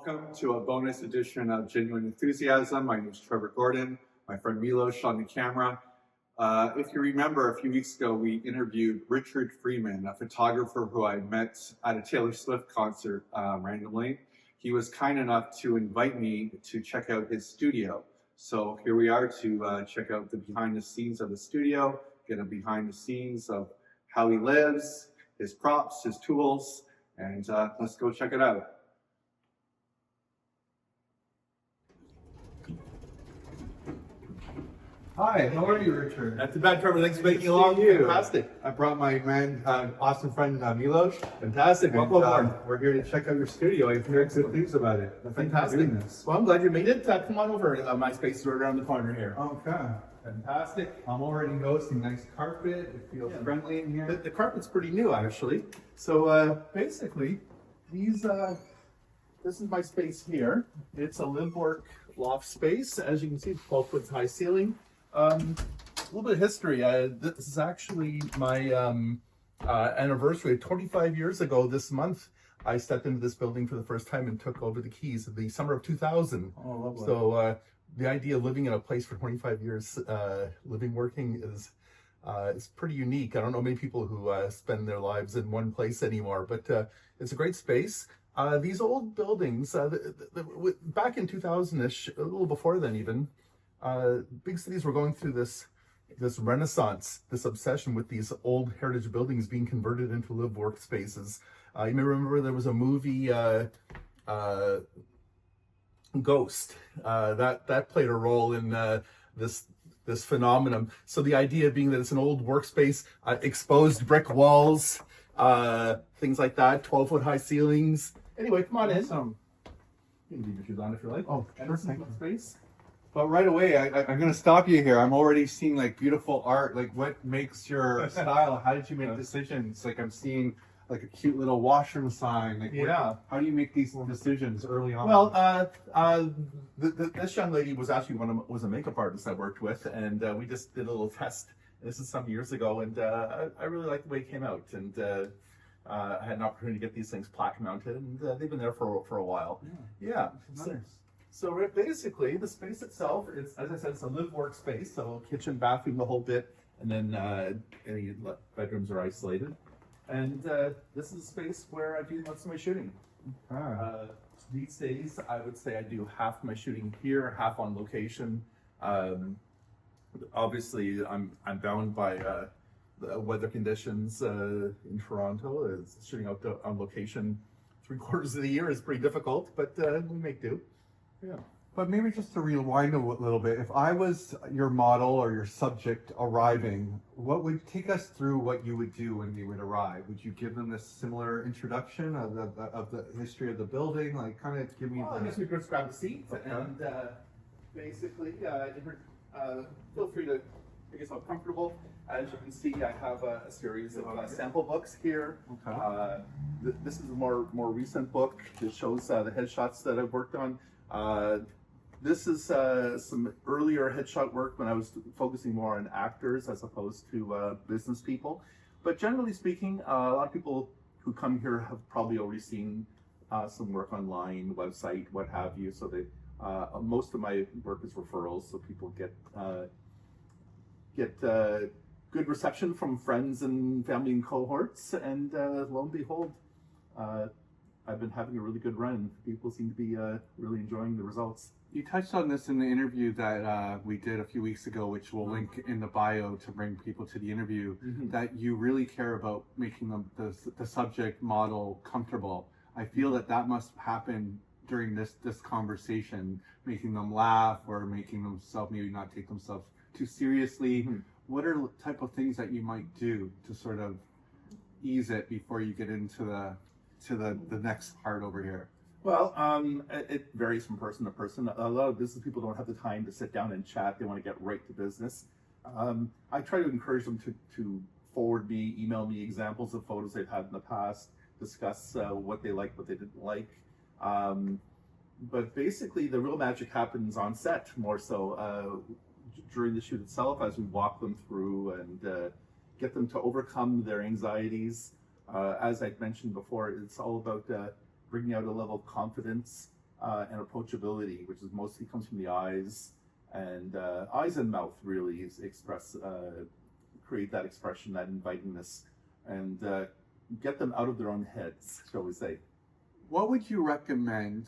Welcome to a bonus edition of Genuine Enthusiasm. My name is Trevor Gordon, my friend Milos on the camera. If you remember, a few weeks ago, we interviewed Richard Freedman, a photographer who I met at a Taylor Swift concert randomly. He was kind enough to invite me to check out his studio. So here we are to check out the behind the scenes of the studio, get a behind the scenes of how he lives, his props, his tools, and let's go check it out. Hi, how are you, Richard? Not too bad, Trevor. Thanks for making along. Fantastic. I brought my awesome friend Milos. Fantastic. Welcome aboard. We're here to check out your studio. I've heard good things about it. Fantastic. Well, I'm glad you made it. Come on over. My space is right around the corner here. Okay. Fantastic. I'm already noticing nice carpet. It feels friendly in here. The carpet's pretty new, actually. So basically, this is my space here. It's a live-work loft space. As you can see, 12 foot high ceiling. A little bit of history. This is actually my anniversary. 25 years ago this month, I stepped into this building for the first time and took over the keys in the summer of 2000. Oh, lovely. So the idea of living in a place for 25 years, working is pretty unique. I don't know many people who spend their lives in one place anymore, but it's a great space. These old buildings, back in 2000-ish, a little before then even, big cities were going through this renaissance, this obsession with these old heritage buildings being converted into live work spaces. You may remember there was a movie, Ghost, that played a role in this phenomenon. So the idea being that it's an old workspace, exposed brick walls, things like that, 12-foot high ceilings. Anyway, come on in. Awesome. You can leave your shoes on if you like. Oh, sure. Thank you. Space. But right away, I'm going to stop you here. I'm already seeing like beautiful art. Like, what makes your style? How did you make decisions? Like, I'm seeing like a cute little washroom sign. Like, how do you make these decisions early on? Well, this young lady was actually was a makeup artist I worked with, and we just did a little test. This is some years ago, and I really liked the way it came out. And I had an opportunity to get these things plaque mounted, and they've been there for a while. Yeah. Nice. So basically, the space itself is, as I said, it's a live work space. So kitchen, bathroom, the whole bit, and then any bedrooms are isolated. And this is a space where I do most of my shooting. These days, I would say I do half my shooting here, half on location. Obviously, I'm bound by the weather conditions in Toronto. Shooting out on location 3/4 of the year is pretty difficult, but we make do. Yeah. But maybe just to rewind a little bit, if I was your model or your subject arriving, what would take us through what you would do when you would arrive? Would you give them this similar introduction of the history of the building? Like, kind of give me. Well, I guess we could grab a seat and basically feel free to make yourself comfortable. As you can see, I have a series of sample books here. Okay. This is a more recent book that shows the headshots that I've worked on. This is some earlier headshot work when I was focusing more on actors as opposed to business people. But generally speaking, a lot of people who come here have probably already seen some work online, website, what have you. So they most of my work is referrals, so people get good reception from friends and family and cohorts, and lo and behold, I've been having a really good run. People seem to be really enjoying the results. You touched on this in the interview that we did a few weeks ago, which we'll link in the bio to bring people to the interview, that you really care about making the subject model comfortable. I feel that must happen during this conversation, making them laugh or making themselves maybe not take themselves too seriously. What are the type of things that you might do to sort of ease it before you get into the next part over here? Well, it varies from person to person. A lot of business people don't have the time to sit down and chat. They want to get right to business. I try to encourage them to forward me, email me examples of photos they've had in the past, discuss what they liked, what they didn't like. But basically, the real magic happens on set more so during the shoot itself, as we walk them through and get them to overcome their anxieties. As I mentioned before, it's all about bringing out a level of confidence, and approachability, which is mostly comes from the eyes and mouth really create that expression, that invitingness, and get them out of their own heads, shall we say. What would you recommend?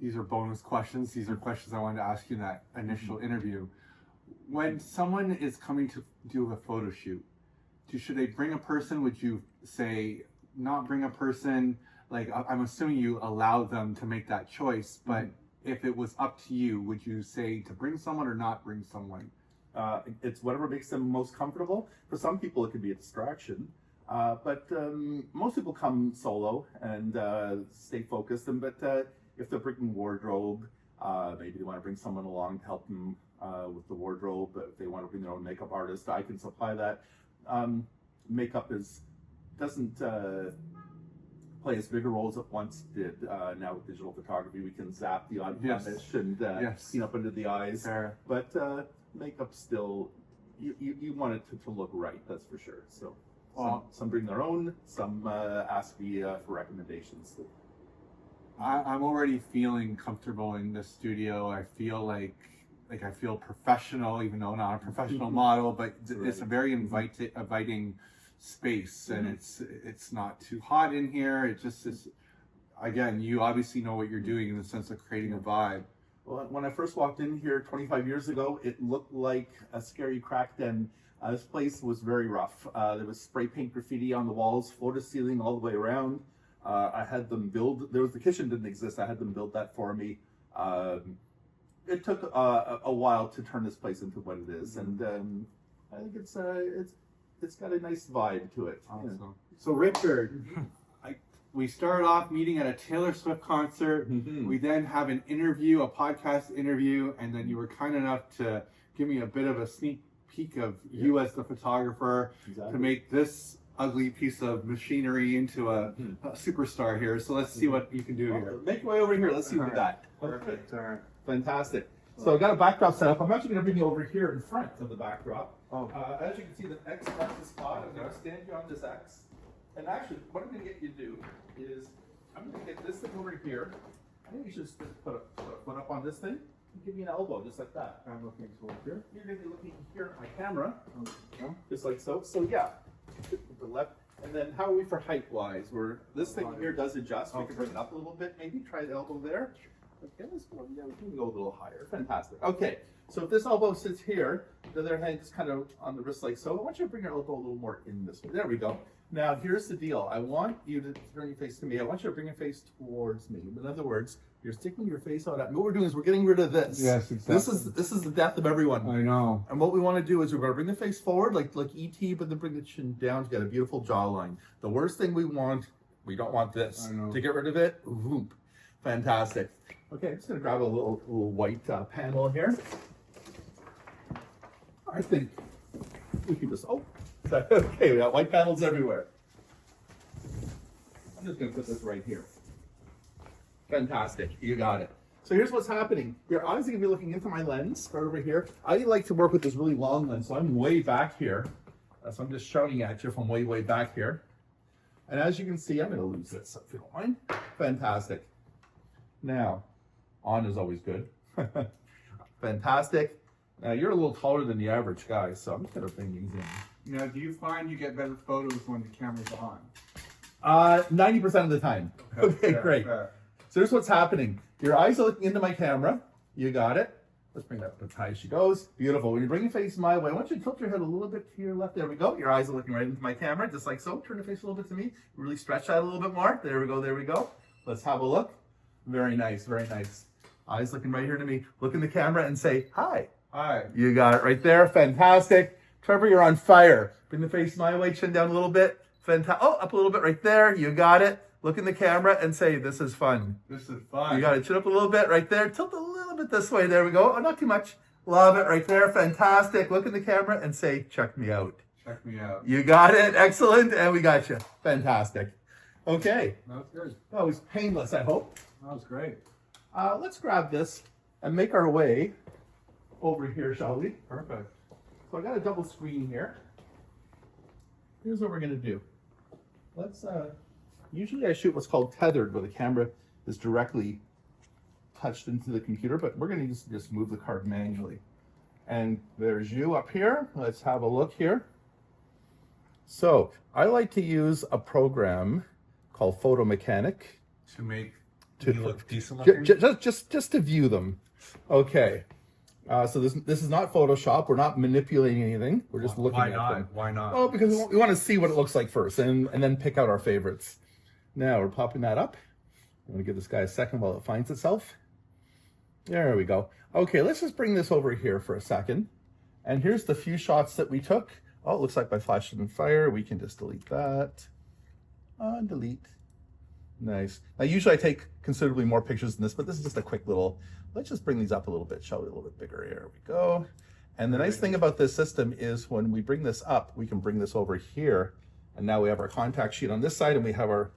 These are bonus questions. These are questions I wanted to ask you in that initial interview. When someone is coming to do a photo shoot, should they bring a person? Would you say not bring a person? Like, I'm assuming you allow them to make that choice, but if it was up to you, would you say to bring someone or not bring someone? It's whatever makes them most comfortable. For some people, it could be a distraction. But most people come solo and stay focused. But if they're bringing wardrobe, maybe they want to bring someone along to help them with the wardrobe. If they want to bring their own makeup artist, I can supply that. Makeup doesn't play as big a role as it once did. Now with digital photography, we can zap the odd blemish and clean up under the eyes. But makeup still, you want it to look right, that's for sure. So. Some bring their own, some ask me for recommendations. I'm already feeling comfortable in the studio. I feel like I feel professional, even though I'm not a professional model, but it's a very inviting space, and it's not too hot in here. It just is, again, you obviously know what you're doing in the sense of creating a vibe. Well, when I first walked in here 25 years ago, it looked like a scary crack den. This place was very rough. There was spray paint graffiti on the walls, floor to ceiling all the way around. I had them build, the kitchen didn't exist, I had them build that for me. It took a while to turn this place into what it is, and I think it's got a nice vibe to it. Awesome. Yeah. So Richard, we started off meeting at a Taylor Swift concert. We then have an interview, a podcast interview, and then you were kind enough to give me a bit of a sneak peek of you as the photographer to make this ugly piece of machinery into a superstar here. So let's see what you can do here. Make your way over here. Let's see what we got. Perfect. All right. Fantastic. So I've got a backdrop set up. I'm actually going to bring you over here in front of the backdrop. As you can see, the X marks the spot. I'm going to stand you on this X. And actually, what I'm going to get you to do is, I'm going to get this thing over here. I think you should just put a foot up on this thing. Give me an elbow, just like that. I'm looking toward here. You're going to be looking here at my camera, just like so. So yeah, the left. And then how are we for height-wise? This thing here does adjust. We can bring it up a little bit, maybe. Try the elbow there. Okay, let's go. Yeah, we can go a little higher. Fantastic. Okay, so if this elbow sits here, the other hand's kind of on the wrist like so. I want you to bring your elbow a little more in this way. There we go. Now, here's the deal. I want you to turn your face to me. I want you to bring your face towards me. In other words, you're sticking your face out at me. What we're doing is we're getting rid of this. Yes, exactly. This is the death of everyone. I know. And what we want to do is we're going to bring the face forward like E.T., but then bring the chin down to get a beautiful jawline. The worst thing we don't want this. I know. To get rid of it, whoop. Fantastic. Okay, I'm just going to grab a little white panel here. I think we can just, okay, we got white panels everywhere. I'm just going to put this right here. Fantastic, you got it. So here's what's happening. Your eyes are going to be looking into my lens right over here. I like to work with this really long lens, so I'm way back here. So I'm just shouting at you from way, way back here. And as you can see, I'm going to lose this if you don't mind. Fantastic. Now, on is always good. Fantastic. Now, you're a little taller than the average guy, so I'm just going to bring these in. Now, do you find you get better photos when the camera's on? 90% of the time. Okay, great. So here's what's happening. Your eyes are looking into my camera. You got it. Let's bring that up as high as she goes. Beautiful. When you bring your face my way, I want you to tilt your head a little bit to your left. There we go. Your eyes are looking right into my camera, just like so. Turn your face a little bit to me. Really stretch that a little bit more. There we go. There we go. Let's have a look. Very nice. Very nice. Eyes looking right here to me. Look in the camera and say, hi. Hi. You got it right there. Fantastic. Trevor, you're on fire. Bring the face my way. Chin down a little bit. Fantastic. Oh, up a little bit right there. You got it. Look in the camera and say, this is fun. This is fun. You got to chin up a little bit right there. Tilt a little bit this way. There we go. Oh, not too much. Love it right there. Fantastic. Look in the camera and say, check me out. Check me out. You got it. Excellent. And we got you. Fantastic. Okay. That was good. That was painless, I hope. That was great. Let's grab this and make our way over here, shall we? Perfect. So I got a double screen here. Here's what we're going to do. Let's, usually I shoot what's called tethered, where the camera is directly touched into the computer, but we're going to just move the card manually. And there's you up here. Let's have a look here. So I like to use a program called Photo Mechanic To make to you look decent looking? just to view them. Okay. So this is not Photoshop. We're not manipulating anything. We're just looking at them. Why not? Oh, because we want to see what it looks like first, and then pick out our favorites. Now we're popping that up. I'm going to give this guy a second while it finds itself. There we go. Okay, let's just bring this over here for a second. And here's the few shots that we took. Oh, it looks like my flash didn't fire. We can just delete that. Delete. Nice. Now, usually I take considerably more pictures than this, but this is just a quick little, let's just bring these up a little bit, shall we? A little bit bigger. Here we go. And the nice thing about this system is when we bring this up, we can bring this over here. And now we have our contact sheet on this side, and we have our,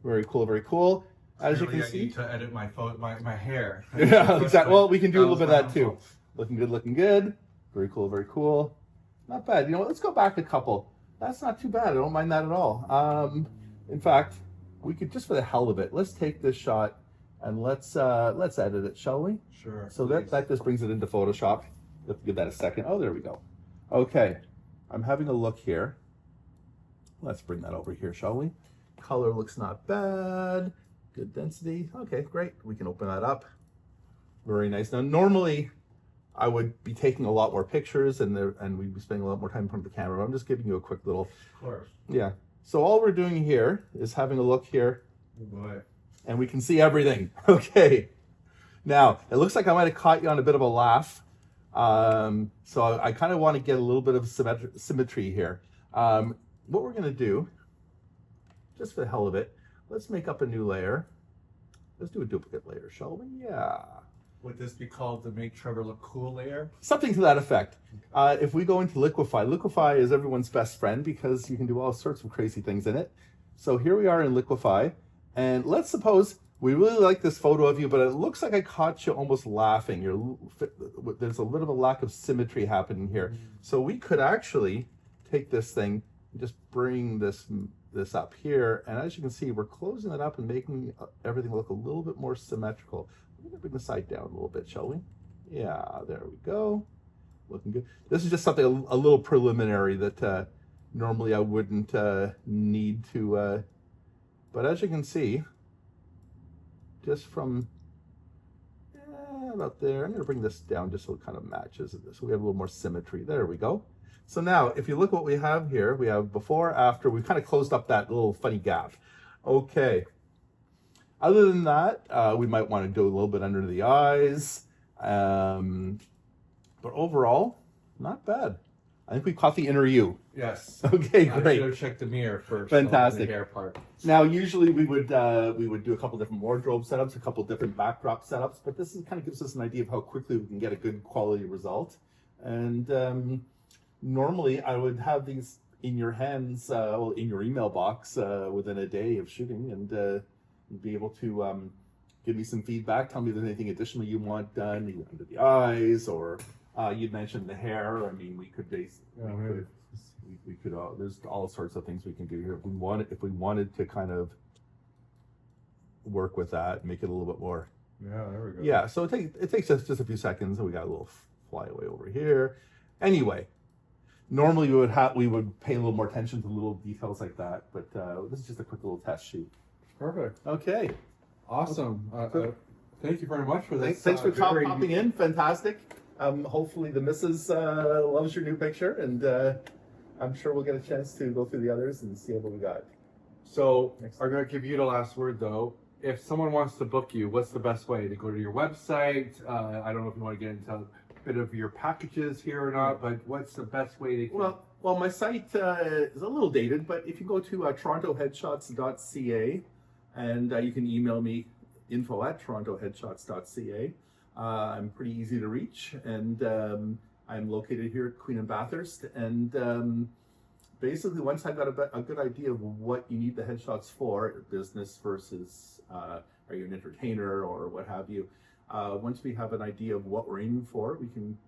very cool, very cool. As you can see, I need to edit my hair. Yeah, exactly. Well, we can do a little bit of that too. Looking good, looking good. Very cool, very cool. Not bad. You know what? Let's go back a couple. That's not too bad. I don't mind that at all. In fact, we could just for the hell of it, let's take this shot and let's edit it, shall we? Sure. So that just brings it into Photoshop. Let's give that a second. Oh, there we go. Okay, I'm having a look here. Let's bring that over here, shall we? Color looks not bad. Good density. Okay, great. We can open that up. Very nice. Now, normally I would be taking a lot more pictures and we'd be spending a lot more time in front of the camera. I'm just giving you a quick little. Of course. Yeah. So all we're doing here is having a look here. Oh boy. And we can see everything. Okay. Now, it looks like I might have caught you on a bit of a laugh. So I kind of want to get a little bit of symmetry here. What we're going to do, just for the hell of it, let's make up a new layer. Let's do a duplicate layer, shall we? Yeah. Would this be called the Make Trevor Look Cool layer? Something to that effect. If we go into Liquify, Liquify is everyone's best friend because you can do all sorts of crazy things in it. So here we are in Liquify, and let's suppose we really like this photo of you, but it looks like I caught you almost laughing. There's a little bit of a lack of symmetry happening here. So we could actually take this thing and just bring this up here, and as you can see, we're closing it up and making everything look a little bit more symmetrical. We're gonna bring the side down a little bit, shall we? Yeah, there we go. Looking good. This is just something a little preliminary that normally I wouldn't need to, but as you can see, just from about there, I'm gonna bring this down just so it kind of matches this. So we have a little more symmetry. There we go. So now, if you look what we have here, we have before, after. We've kind of closed up that little funny gap. Okay. Other than that, we might want to do a little bit under the eyes. But overall, not bad. I think we caught the inner you. Yes. Okay, great. I should have checked the mirror first. Fantastic. The hair part. Now, usually we would do a couple different wardrobe setups, a couple different backdrop setups, but this kind of gives us an idea of how quickly we can get a good quality result. And normally I would have these in your hands, in your email box within a day of shooting, and be able to give me some feedback, tell me if there's anything additional you want done, either under the eyes, or you'd mentioned the hair. I mean, we could there's all sorts of things we can do here if we wanted to kind of work with that, make it a little bit more. Yeah, there we go. Yeah, so it takes us just a few seconds, and we got a little flyaway over here. Anyway, normally we would pay a little more attention to little details like that, but this is just a quick little test shoot. Perfect. Okay. Awesome. Thank you very much for this. Thanks for popping in. Fantastic. Hopefully the missus loves your new picture, and I'm sure we'll get a chance to go through the others and see what we got. So I'm going to give you the last word, though. If someone wants to book you, what's the best way? To go to your website? I don't know if you want to get into a bit of your packages here or not, but what's the best way to... Well, my site is a little dated, but if you go to torontoheadshots.ca, and you can email me info@torontoheadshots.ca. I'm pretty easy to reach, and I'm located here at Queen and Bathurst. And basically, once I got a good idea of what you need the headshots for, business versus are you an entertainer or what have you, once we have an idea of what we're aiming for, we can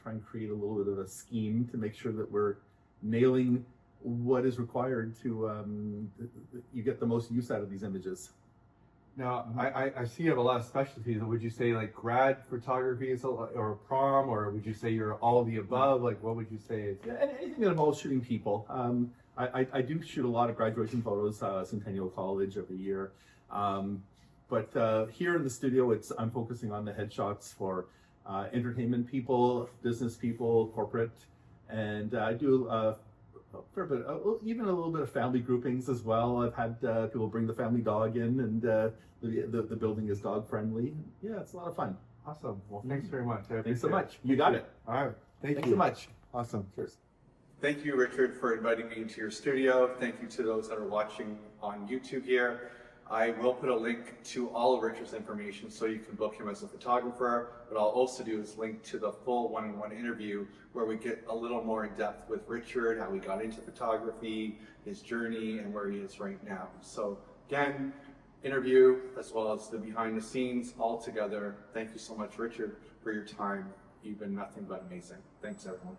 try and create a little bit of a scheme to make sure that we're nailing what is required to you get the most use out of these images. Now, I see you have a lot of specialties. Would you say like grad photography is or prom, or would you say you're all of the above? Like, what would you say? Yeah, and anything that involves shooting people. I do shoot a lot of graduation photos, Centennial College every year. But here in the studio, I'm focusing on the headshots for entertainment people, business people, corporate, and I do a fair bit, even a little bit of family groupings as well. I've had people bring the family dog in, and the building is dog friendly. Yeah, it's a lot of fun. Awesome. Well, thanks very much. Thanks so much. You got it. All right. Thanks so much. Awesome. Cheers. Thank you, Richard, for inviting me into your studio. Thank you to those that are watching on YouTube here. I will put a link to all of Richard's information so you can book him as a photographer. What I'll also do is link to the full one-on-one interview where we get a little more in depth with Richard, how he got into photography, his journey, and where he is right now. So again, interview as well as the behind the scenes all together. Thank you so much, Richard, for your time. You've been nothing but amazing. Thanks, everyone.